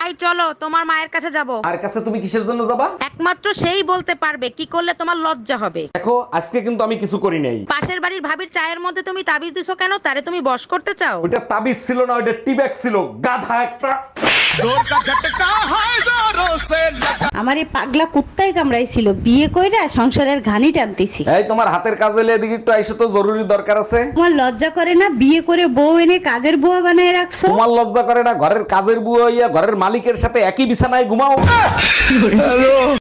ভাই চলো তোমার মায়ের কাছে যাব। আর কাছে তুমি কিসের জন্য যাবা? একমাত্র সেই বলতে পারবে কি করলে তোমার লজ্জা হবে। দেখো আজকে কিন্তু আমি কিছু করি নাই। পাশের বাড়ির ভাবির চায়ের মধ্যে তুমি তাবিজ দিছো কেন? তারে তুমি বশ করতে চাও? ওইটা তাবিজ ছিল না, ওইটা টিব্যাগ ছিল, গাধা একটা। আমার এই পাগলা কুত্তায় কামড়াইছিল, বিয়ে কইরা সংসারের ঘানি টানতেছি। এই তোমার হাতের কাজ হলে এদিকে একটু আইসো তো, জরুরি দরকার আছে। তোমার লজ্জা করে না? বিয়ে করে বউ এনে কাজের বুয়া বানায় রাখছো। তোমার লজ্জা করে না ঘরের কাজের বুয়া হইয়া ঘরের মালিকের সাথে একই বিছানায় ঘুমাও?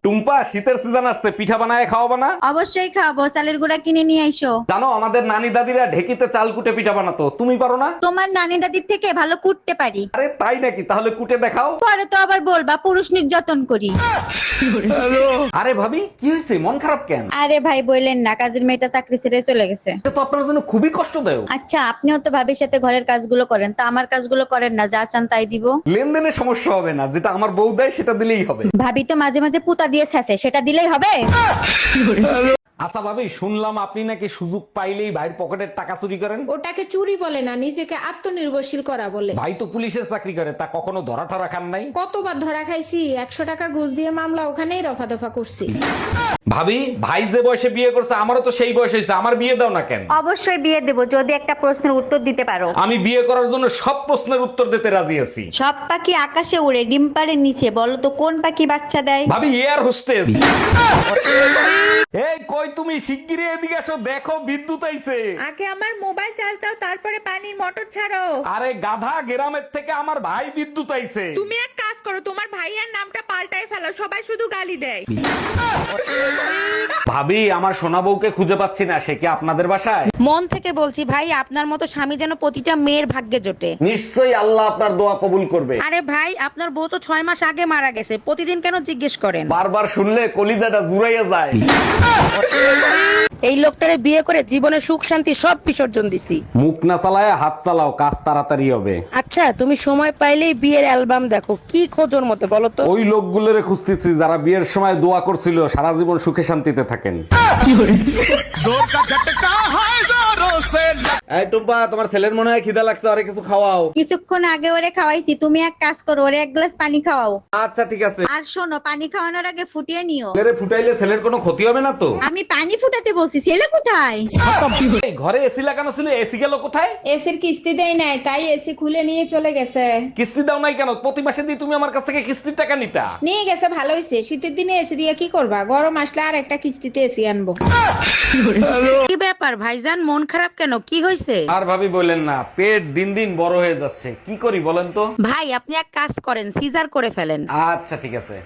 টুম্পা, শীতের সিজন আসছে, পিঠা বানায় খাওয়াবা না? অবশ্যই খাবো, চালের গুঁড়া কিনে নিয়ে আইসো। জানো আমাদের নানি দাদিরা ঢেকিতে চাল কুটে পিঠা বানাতো, তুমি পারো না? তোমার নানি দাদির থেকে ভালো কুটতে পারি। আরে তাই নাকি? তাহলে কুটে দেখাও। পরে তো আবার বলবা পুরুষ নির্যাতন করি। আরে ভাবি কি হয়েছে, মন খারাপ কেন? আরে ভাই বললেন না, কাজের মেয়েটা চাকরি ছেড়ে চলে গেছে। এটা তো আপনার জন্য খুবই কষ্টদায়ক। আচ্ছা, আপনিও তো ভাবির সাথে ঘরের কাজগুলো করেন, তা আমার কাজগুলো করেন না, যা চান তাই দিব। লেনদেনে সমস্যা হবে না, যেটা আমার বউ দেয় সেটা দিলেই হবে। ভাবি তো মাঝে মাঝে পুতা দিয়ে ছেঁচে, সেটা দিলেই হবে। আচ্ছা ভাবি, শুনলাম আপনি নাকি সুযোগ পাইলেই ভাইয়ের পকেটের টাকা চুরি করেন। ওটাকে চুরি বলে না, নিজেকে আত্মনির্ভরশীল করা বলে। ভাই তো পুলিশের চাকরি করে, তা কখনো ধরা ঠরা খান নাই? কতবার ধরা খাইছি, 100 টাকা ঘুষ দিয়ে মামলা ওখানেই রফা দফা করছি। ভাবি, ভাই যে বয়সে বিয়ে করছে আমারও তো সেই বয়স হয়েছে, আমার বিয়ে দাও না কেন? অবশ্যই বিয়ে দেব, যদি একটা প্রশ্নের উত্তর দিতে পারো। আমি বিয়ে করার জন্য সব প্রশ্নের উত্তর দিতে রাজি আছি। সব পাখি আকাশে উড়ে, ডিম পাড়ে নিচে, বলো তো কোন পাখি বাচ্চা দেয়? ভাবি এয়ার হোস্টেস। এই কই তুমি, শিগগিরই এদিকে আসো, দেখো বিদ্যুৎ আইছে। আগে আমার মোবাইল চার্জ দাও, তারপরে পানির মোটর ছাড়ো। আরে গাধা, গ্রামের থেকে আমার ভাই বিদ্যুৎ আইছে। তুমি এক কাজ করো, তোমার ভাইয়ার নামটা পাল্টাই ফেলো, সবাই শুধু গালি দেয়। ভাবি, আমার সোনা বউকে খুঁজে পাচ্ছি না, সে কি আপনাদের বাসায়? মন থেকে বলছি ভাই, আপনার মতো স্বামী যেন প্রতিটা মেয়ের ভাগ্যে জোটে। নিশ্চয়ই আল্লাহ আপনার দোয়া কবুল করবে। আরে ভাই, আপনার বউ তো 6 মাস আগে মারা গেছে, প্রতিদিন কেন জিজ্ঞেস করেন? বারবার শুনলে কলিজাটা জুড়াইয়া যায়। এই লোকটারে বিয়ে করে জীবনে সুখ শান্তি সব বিসর্জন দিছি। মুখ না চালায় হাত চালাও, কাজ তাড়াতাড়ি হবে। আচ্ছা, তুমি সময় পাইলেই বিয়ের অ্যালবাম দেখো, কি খোঁজোর মতো বলো তো? ওই লোকগুলোরে খুঁজতেছি যারা বিয়ের সময় দোয়া করছিল সারা জীবন সুখে শান্তিতে থাকেন। এই টুম্পা, তোমার ছেলের মনে হয় খিদা লাগছে, আরে কিছু খাওয়াও। কিছুক্ষণ আগে ওরে খাওয়াইছি, তুমি এক কাজ করো, ওরে এক গ্লাস পানি খাওয়াও। আচ্ছা ঠিক আছে। আর শোনো, পানি খাওয়ানোর আগে ফুটিয়ে নিও। ছেলেরে ফুটাইলে ছেলের কোনো ক্ষতি হবে না তো? আমি পানি ফুটাতে বলছি, ছেলে কোথায়? এই ঘরে এসি লাগানো ছিল, এসি গেল কোথায়? এসির কিস্তি দেয় নাই, তাই এসি খুলে নিয়ে চলে গেছে। কিস্তি দাও নাই কেন? প্রতি মাসে দিয়ে তুমি আমার কাছ থেকে কিস্তির টাকা নিতা। নিয়ে গেছে, ভালো হয়েছে। শীতের দিনে এসি দিয়ে কি করবা, গরম আসলে আর একটা কিস্তিতে এসি আনবো। কি ব্যাপার ভাইজান, মন খারাপ কেন? কি হয়েছে? আর ভাবি বললেন না, পেট দিন দিন বড় হয়ে যাচ্ছে, কি করি বলেন তো? ভাই আপনি এক কাজ করেন, সিজার করে ফেলেন। আচ্ছা ঠিক আছে।